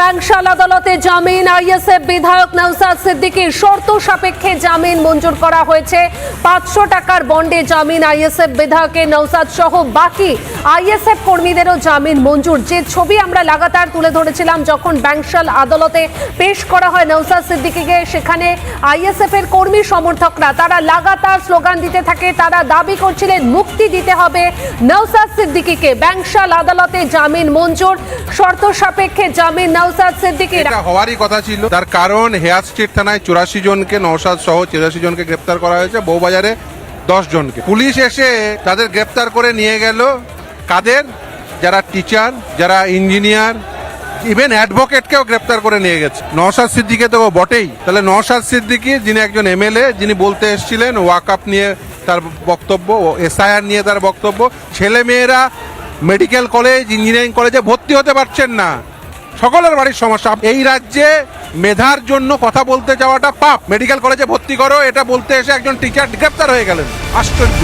ব্যাংশাল আদালতে জামিন। আইএসএফ বিধায়ক নওশাদ সিদ্দিকীর শর্ত সাপেক্ষে জামিন মঞ্জুর করা হয়েছে। 500 টাকার বন্ডে জামিন আইএসএফ বিধায়কের। নওশাদ সহ বাকি আইএসএফ কর্মীদেরও জামিন মঞ্জুর। যে ছবি আমরা লাগাতার তুলে ধরেছিলাম যখন ব্যাংশাল আদালতে পেশ করা হয় নওশাদ সিদ্দিকীকে, সেখানে আইএসএফ এর কর্মী সমর্থকরা তারা লাগাতার স্লোগান দিতে থাকে। তারা দাবি করছিলেন মুক্তি দিতে হবে নওশাদ সিদ্দিকীকে। ব্যাংশাল আদালতে জামিন মঞ্জুর, শর্ত সাপেক্ষে জামিন নওশাদ সিদ্দিকীর। এটা হওয়ারই কথা ছিল, তার কারণ হেয়ার স্ট্রিট থানায় 84 জনকে, নওশাদ সহ 83 জনকে গ্রেপ্তার করা হয়েছে, বউবাজারে 10 জনকে। পুলিশ এসে তাদের গ্রেপ্তার করে নিয়ে গেল। কাদের? যারা টিচার, যারা ইঞ্জিনিয়ার, ইভেন অ্যাডভোকেটকেও গ্রেপ্তার করে নিয়ে গেছে। নওশাদ সিদ্দিকী তো বটেই। তাহলে নওশাদ সিদ্দিকী, যিনি একজন এমএলএ, যিনি বলতে এসেছিলেন ওয়াকআপ নিয়ে তার বক্তব্য, এসআইআর নিয়ে তার বক্তব্য, ছেলে মেয়েরা মেডিকেল কলেজ, ইঞ্জিনিয়ারিং কলেজে ভর্তি হতে পারছেন না। সকলের বাড়ির সমস্যা। এই রাজ্যে মেধার জন্য কথা বলতে যাওয়াটা পাপ। মেডিকেল কলেজে ভর্তি করো এটা বলতে এসে একজন টিচার গ্রেপ্তার হয়ে গেলেন। আশ্চর্য।